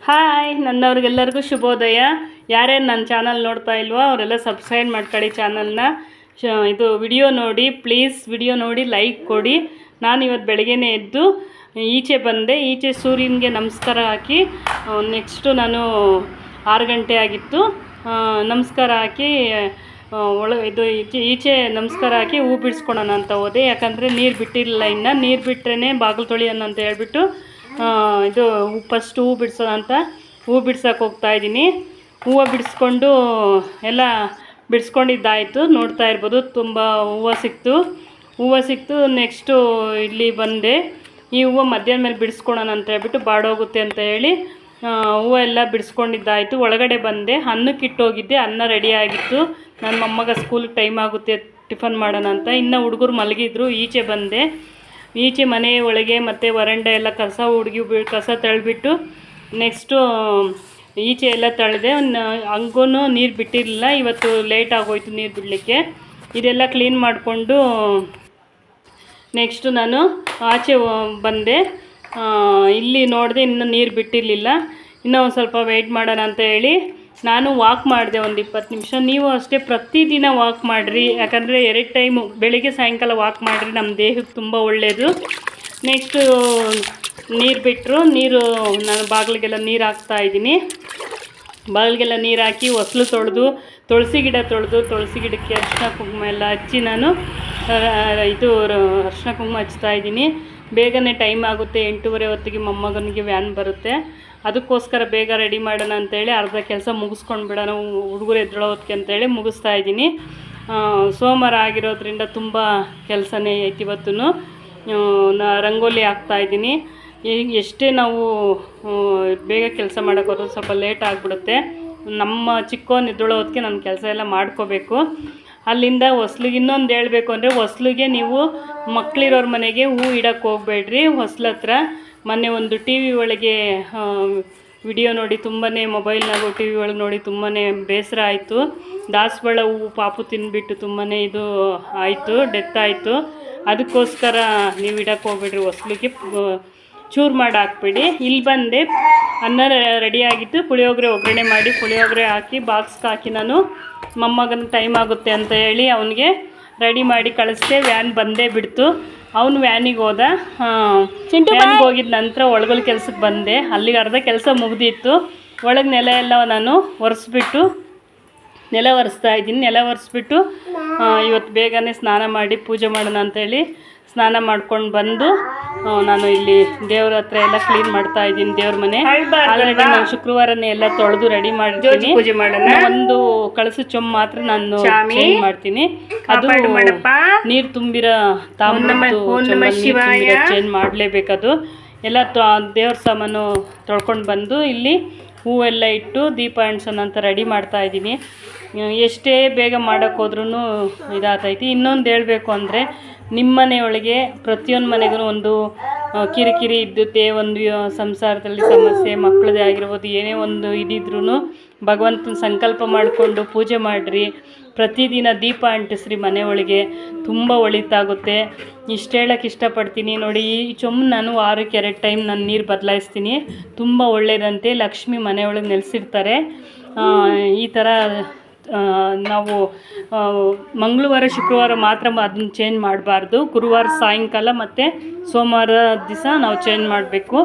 Hi, ನನ್ನವ್ರಿಗೆಲ್ಲರಿಗೂ ಶುಭೋದಯ. ಯಾರೇನು ನನ್ನ channel ನೋಡ್ತಾ ಇಲ್ವೋ ಅವರೆಲ್ಲ ಸಬ್ಸ್ಕ್ರೈಬ್ ಮಾಡ್ಕೊಳ್ಳಿ ಚಾನಲ್ನ. ಇದು ವಿಡಿಯೋ ನೋಡಿ, ಪ್ಲೀಸ್ ವಿಡಿಯೋ ನೋಡಿ ಲೈಕ್ ಕೊಡಿ. ನಾನು ಇವತ್ತು ಬೆಳಗ್ಗೆನೇ ಎದ್ದು ಈಚೆ ಬಂದೆ. ಈಚೆ ಸೂರ್ಯನಿಗೆ ನಮಸ್ಕಾರ ಹಾಕಿ ನೆಕ್ಸ್ಟು ನಾನು 6 ಗಂಟೆ ಆಗಿತ್ತು. ನಮಸ್ಕಾರ ಹಾಕಿ ಈಚೆ ನಮಸ್ಕಾರ ಹಾಕಿ ಹೂ ಬಿಡಿಸ್ಕೊಳೋಣ ಅಂತ ಹೋದೆ. ಯಾಕಂದರೆ ನೀರು ಬಿಟ್ಟಿರಲಿಲ್ಲ. ಇನ್ನು ನೀರು ಬಿಟ್ಟರೆ ಬಾಗಿಲು ತೊಳೆಯೋಣ ಅಂತ ಹೇಳ್ಬಿಟ್ಟು ಫಸ್ಟ್ ಹೂ ಬಿಡಿಸೋಣ ಅಂತ ಹೂ ಬಿಡ್ಸೋಕೆ ಹೋಗ್ತಾಯಿದ್ದೀನಿ. ಹೂವು ಬಿಡಿಸ್ಕೊಂಡು ಎಲ್ಲ ಬಿಡಿಸ್ಕೊಂಡಿದ್ದಾಯಿತು. ನೋಡ್ತಾ ಇರ್ಬೋದು, ತುಂಬ ಹೂವು ಸಿಕ್ತು. ನೆಕ್ಸ್ಟು ಇಲ್ಲಿ ಬಂದೆ. ಈ ಹೂವು ಮಧ್ಯಾಹ್ನ ಮೇಲೆ ಬಿಡಿಸ್ಕೊಳೋಣ ಅಂತ ಹೇಳ್ಬಿಟ್ಟು ಬಾಡೋಗುತ್ತೆ ಅಂತ ಹೇಳಿ ಹೂವು ಎಲ್ಲ ಬಿಡಿಸ್ಕೊಂಡಿದ್ದಾಯಿತು. ಒಳಗಡೆ ಬಂದೆ. ಅನ್ನಕ್ಕೆ ಇಟ್ಟೋಗಿದ್ದೆ. ಅನ್ನ ರೆಡಿ ಆಗಿತ್ತು. ನನ್ನ ಮೊಮ್ಮಗ ಸ್ಕೂಲಿಗೆ ಟೈಮ್ ಆಗುತ್ತೆ ಟಿಫನ್ ಮಾಡೋಣ ಅಂತ. ಇನ್ನು ಹುಡುಗರು ಮಲಗಿದ್ರು. ಈಚೆ ಬಂದೆ. ಈಚೆ ಮನೆ ಒಳಗೆ ಮತ್ತು ವರಂಡ ಎಲ್ಲ ಕಸ ತಳ್ಳಿಬಿಟ್ಟು ನೆಕ್ಸ್ಟು ಈಚೆ ಎಲ್ಲ ತಳೆದೆ. ಹಂಗೂ ನೀರು ಬಿಟ್ಟಿರಲಿಲ್ಲ. ಇವತ್ತು ಲೇಟ್ ಆಗೋಯ್ತು ನೀರು ಬಿಡಲಿಕ್ಕೆ. ಇದೆಲ್ಲ ಕ್ಲೀನ್ ಮಾಡಿಕೊಂಡು ನೆಕ್ಸ್ಟು ನಾನು ಆಚೆ ಬಂದೆ. ಇಲ್ಲಿ ನೋಡಿದೆ, ಇನ್ನೂ ನೀರು ಬಿಟ್ಟಿರಲಿಲ್ಲ. ಇನ್ನೂ ಒಂದು ಸ್ವಲ್ಪ ವೆಯ್ಟ್ ಮಾಡೋಣ ಅಂತ ಹೇಳಿ ನಾನು ವಾಕ್ ಮಾಡಿದೆ ಒಂದು 20 ನಿಮಿಷ. ನೀವು ಅಷ್ಟೇ ಪ್ರತಿದಿನ ವಾಕ್ ಮಾಡಿರಿ. ಯಾಕಂದರೆ 2 ಟೈಮು ಬೆಳಿಗ್ಗೆ ಸಾಯಂಕಾಲ ವಾಕ್ ಮಾಡಿರಿ, ನಮ್ಮ ದೇಹಕ್ಕೆ ತುಂಬ ಒಳ್ಳೆಯದು. ನೆಕ್ಸ್ಟು ನೀರು ಬಿಟ್ಟರು. ನಾನು ಬಾಗಿಲಿಗೆಲ್ಲ ನೀರು ಹಾಕ್ತಾಯಿದ್ದೀನಿ. ಬಾಗಿಲಿಗೆಲ್ಲ ನೀರು ಹಾಕಿ ಹೊಸಲು ತೊಳೆದು ತುಳಸಿ ಗಿಡಕ್ಕೆ ಅರಿಶಿನ ಕುಂಕುಮ ಎಲ್ಲ ಹಚ್ಚಿ ನಾನು ಅರಿಶಿನ ಕುಂಕುಮ ಹಚ್ತಾಯಿದ್ದೀನಿ. ಬೇಗನೆ ಟೈಮ್ ಆಗುತ್ತೆ. 8:30 ಹೊತ್ತಿಗೆ ಮೊಮ್ಮಗನಿಗೆ ವ್ಯಾನ್ ಬರುತ್ತೆ. ಅದಕ್ಕೋಸ್ಕರ ಬೇಗ ರೆಡಿ ಮಾಡೋಣ ಅಂತೇಳಿ ಅರ್ಧ ಕೆಲಸ ಮುಗಿಸ್ಕೊಂಡು ಬಿಡೋಣ ಹುಡುಗರು ಎದ್ದೇಳೋ ಹೊತ್ತಿಗೆ ಅಂತೇಳಿ ಮುಗಿಸ್ತಾ ಇದ್ದೀನಿ. ಸೋಮವಾರ ಆಗಿರೋದ್ರಿಂದ ತುಂಬ ಕೆಲಸನೇ ಐತಿ. ಇವತ್ತು ರಂಗೋಲಿ ಹಾಕ್ತಾಯಿದ್ದೀನಿ. ಎಷ್ಟೇ ನಾವು ಬೇಗ ಕೆಲಸ ಮಾಡೋಕ್ಕೋದ್ರೂ ಸ್ವಲ್ಪ ಲೇಟ್ ಆಗಿಬಿಡುತ್ತೆ. ನಮ್ಮ ಚಿಕ್ಕವನು ಎದ್ದೇಳೋ ಹೊತ್ತಿಗೆ ನನ್ನ ಕೆಲಸ ಎಲ್ಲ ಮಾಡ್ಕೋಬೇಕು. ಅಲ್ಲಿಂದ ಹೊಸ್ಲಿಗೆ ಇನ್ನೊಂದು ಹೇಳಬೇಕು ಅಂದರೆ, ಹೊಸ್ಲಿಗೆ ನೀವು ಮಕ್ಕಳಿರೋರ ಮನೆಗೆ ಹೂ ಇಡೋಕ್ಕೆ ಹೋಗಬೇಡ್ರಿ. ಹೊಸ್ಲ ಹತ್ರ ಮೊನ್ನೆ ಒಂದು ಟಿ ವಿ ಒಳಗೆ ವಿಡಿಯೋ ನೋಡಿ ಮೊಬೈಲ್ನಾಗೂ ಟಿ ವಿ ಒಳಗೆ ನೋಡಿ ತುಂಬಾ ಬೇಸರ ಆಯಿತು. ದಾಸವಾಳ ಹೂವು ಪಾಪು ತಿಂದುಬಿಟ್ಟು ತುಂಬಾ ಇದು ಆಯಿತು, ಡೆತ್ ಆಯಿತು. ಅದಕ್ಕೋಸ್ಕರ ನೀವು ಇಡೋಕ್ಕೆ ಹೋಗ್ಬೇಡ್ರಿ. ಹೊಸ್ಲಿಗೆ ಚೂರು ಮಾಡಿ ಹಾಕ್ಬಿಡಿ. ಇಲ್ಲಿ ಬಂದೆ. ಅನ್ನ ರೆಡಿಯಾಗಿತ್ತು. ಪುಳಿಯೋಗರೆ ಒಗ್ಗರಣೆ ಮಾಡಿ ಪುಳಿಯೋಗರೆ ಹಾಕಿ ಬಾಕ್ಸ್ಗೆ ಹಾಕಿ ನಾನು ಮೊಮ್ಮಗನ ಟೈಮ್ ಆಗುತ್ತೆ ಅಂತ ಹೇಳಿ ಅವನಿಗೆ ರೆಡಿ ಮಾಡಿ ಕಳಿಸ್ದೆ. ವ್ಯಾನ್ ಬಂದೇ ಬಿಡ್ತು. ಅವನು ವ್ಯಾನಿಗೆ ಹೋದ. ವ್ಯಾನಿಗೆ ಹೋಗಿದ ನಂತರ ಒಳಗಲ್ ಕೆಲಸಕ್ಕೆ ಬಂದೆ. ಅಲ್ಲಿಗೆ ಅರ್ಧ ಕೆಲಸ ಮುಗಿದಿತ್ತು. ಒಳಗೆ ನೆಲ ಎಲ್ಲ ನಾನು ನೆಲ ಒರೆಸ್ತಾ ಇದ್ದೀನಿ. ನೆಲ ಒರೆಸ್ಬಿಟ್ಟು ಇವತ್ತು ಬೇಗನೆ ಸ್ನಾನ ಮಾಡಿ ಪೂಜೆ ಮಾಡೋಣ ಅಂತೇಳಿ ಸ್ನಾನ ಮಾಡ್ಕೊಂಡು ಬಂದು ನಾನು ಇಲ್ಲಿ ದೇವ್ರ ಹತ್ರ ಎಲ್ಲ ಕ್ಲೀನ್ ಮಾಡ್ತಾ ಇದ್ದೀನಿ. ದೇವ್ರ ಮನೆ ಆಲ್ರೆಡಿ ನಾನು ಶುಕ್ರವಾರನೇ ಎಲ್ಲ ತೊಳೆದು ರೆಡಿ ಮಾಡಿದ್ದೀನಿ. ಪೂಜೆ ಮಾಡೋಣ. ಒಂದು ಕಳಸ ಚೊಂಬು ಮಾತ್ರ ನಾನು ಚೇಂಜ್ ಮಾಡ್ತೀನಿ. ಅದು ನೀರು ತುಂಬಿರೋ ಚೇಂಜ್ ಮಾಡಲೇಬೇಕದು. ಎಲ್ಲ ದೇವ್ರ ಸಾಮಾನು ತೊಳ್ಕೊಂಡು ಬಂದು ಇಲ್ಲಿ ಹೂವೆಲ್ಲ ಇಟ್ಟು ದೀಪ ಅಂಟಿಸೋಣ ಅಂತ ರೆಡಿ ಮಾಡ್ತಾ ಇದ್ದೀನಿ. ಎಷ್ಟೇ ಬೇಗ ಮಾಡೋಕ್ಕೋದ್ರೂ ಇದಾಗ್ತೈತಿ. ಇನ್ನೊಂದು ಹೇಳಬೇಕು ಅಂದರೆ, ನಿಮ್ಮ ಮನೆಯೊಳಗೆ ಪ್ರತಿಯೊಂದು ಮನೆಗೂ ಒಂದು ಕಿರಿಕಿರಿ ಇದ್ದುತ್ತೆ. ಒಂದು ಸಂಸಾರದಲ್ಲಿ ಸಮಸ್ಯೆ, ಮಕ್ಕಳದೇ ಆಗಿರ್ಬೋದು, ಏನೇ ಒಂದು ಇದಿದ್ರೂ ಭಗವಂತನ ಸಂಕಲ್ಪ ಮಾಡಿಕೊಂಡು ಪೂಜೆ ಮಾಡಿರಿ. ಪ್ರತಿದಿನ ದೀಪ ಅಂಟಿಸ್ರಿ ಮನೆಯೊಳಗೆ, ತುಂಬ ಒಳಿತಾಗುತ್ತೆ. ಇಷ್ಟು ಹೇಳೋಕ್ಕೆ ಇಷ್ಟಪಡ್ತೀನಿ. ನೋಡಿ, ಈ ಚೊಂಬು ನಾನು ವಾರಕ್ಕೆ 2 ಟೈಮ್ ನಾನು ನೀರು ಬದಲಾಯಿಸ್ತೀನಿ. ತುಂಬ ಒಳ್ಳೆಯದಂತೆ. ಲಕ್ಷ್ಮಿ ಮನೆಯೊಳಗೆ ನೆಲೆಸಿರ್ತಾರೆ. ಈ ಥರ ನಾವು ಮಂಗಳವಾರ ಶುಕ್ರವಾರ ಮಾತ್ರ ಅದನ್ನು ಚೇಂಜ್ ಮಾಡಬಾರ್ದು. ಗುರುವಾರ ಸಾಯಂಕಾಲ ಮತ್ತು ಸೋಮವಾರ ದಿವಸ ನಾವು ಚೇಂಜ್ ಮಾಡಬೇಕು.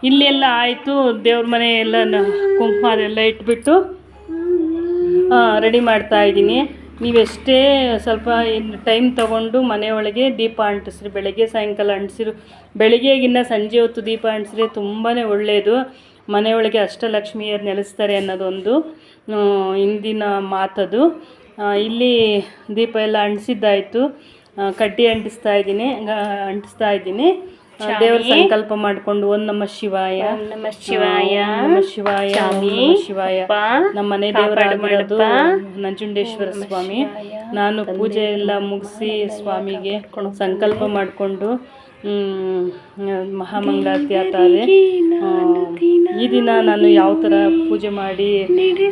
ಇಲ್ಲೆಲ್ಲ ಆಯಿತು. ದೇವ್ರ ಮನೆ ಎಲ್ಲ ಕುಂಕುಮ ಅದೆಲ್ಲ ಇಟ್ಬಿಟ್ಟು ರೆಡಿ ಮಾಡ್ತಾಯಿದ್ದೀನಿ. ನೀವೆಷ್ಟೇ ಸ್ವಲ್ಪ ಟೈಮ್ ತೊಗೊಂಡು ಮನೆಯೊಳಗೆ ದೀಪ ಅಂಟಿಸ್ರಿ. ಬೆಳಗ್ಗೆ ಸಾಯಂಕಾಲ ಅಂಟಿಸಿರು. ಬೆಳಗ್ಗೆಗಿನ್ನ ಸಂಜೆ ಹೊತ್ತು ದೀಪ ಅಂಟಿಸ್ರೆ ತುಂಬಾ ಒಳ್ಳೆಯದು. ಮನೆಯೊಳಗೆ ಅಷ್ಟಲಕ್ಷ್ಮಿಯರು ನೆಲೆಸ್ತಾರೆ ಅನ್ನೋದೊಂದು ಹಿಂದಿನ ಮಾತದು. ಇಲ್ಲಿ ದೀಪ ಎಲ್ಲ ಅಂಟಿಸಿದ್ದಾಯಿತು. ಕಡ್ಡಿ ಅಂಟಿಸ್ತಾ ಇದ್ದೀನಿ. ದೇವರ ಸಂಕಲ್ಪ ಮಾಡಿಕೊಂಡು ಓಂ ನಮಃ ಶಿವಾಯ, ಶಿವಾಯ. ನಮ್ಮ ಮನೆ ದೇವರಾಗಿರೋದು ನಂಜುಂಡೇಶ್ವರ ಸ್ವಾಮಿ. ನಾನು ಪೂಜೆ ಎಲ್ಲ ಮುಗಿಸಿ ಸ್ವಾಮಿಗೆ ಸಂಕಲ್ಪ ಮಾಡಿಕೊಂಡು ಮಹಾಮಂಗಳಾರತಿ ಆತಾರೆ. ಈ ದಿನ ನಾನು ಯಾವ ಥರ ಪೂಜೆ ಮಾಡಿ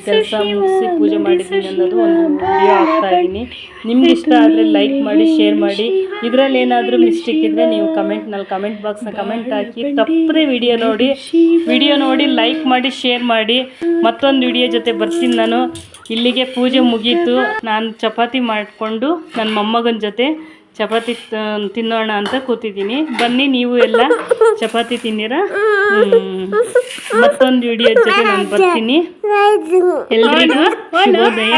ಕೆಲಸ ಮುಗಿಸಿ ಪೂಜೆ ಮಾಡಿದ್ದೀನಿ ಅನ್ನೋದು ಒಂದು ವಿಡಿಯೋ ಹಾಕ್ತಾ ಇದ್ದೀನಿ. ನಿಮ್ಗೆ ಇಷ್ಟ ಆದರೆ ಲೈಕ್ ಮಾಡಿ, ಶೇರ್ ಮಾಡಿ. ಇದರಲ್ಲಿ ಏನಾದರೂ ಮಿಸ್ಟೇಕ್ ಇದ್ದರೆ ನೀವು ಕಮೆಂಟ್ ಬಾಕ್ಸ್ನ ಕಮೆಂಟ್ ಹಾಕಿ. ತಪ್ಪದೆ ವಿಡಿಯೋ ನೋಡಿ ಲೈಕ್ ಮಾಡಿ, ಶೇರ್ ಮಾಡಿ. ಮತ್ತೊಂದು ವಿಡಿಯೋ ಜೊತೆ ಬರ್ತೀನಿ ನಾನು. ಇಲ್ಲಿಗೆ ಪೂಜೆ ಮುಗೀತು. ನಾನು ಚಪಾತಿ ಮಾಡಿಕೊಂಡು ನನ್ನ ಮೊಮ್ಮಗನ ಜೊತೆ ಚಪಾತಿ ತಿನ್ನೋಣ ಅಂತ ಕೂತಿದ್ದೀನಿ. ಬನ್ನಿ ನೀವು ಎಲ್ಲ ಚಪಾತಿ ತಿನ್ನಿರಾ. ಮತ್ತೊಂದು ವಿಡಿಯೋ ಜೊತೆ ನಾನು ಬರ್ತೀನಿ. ಎಲ್ರಿಗೂ ಶುಭೋದಯ.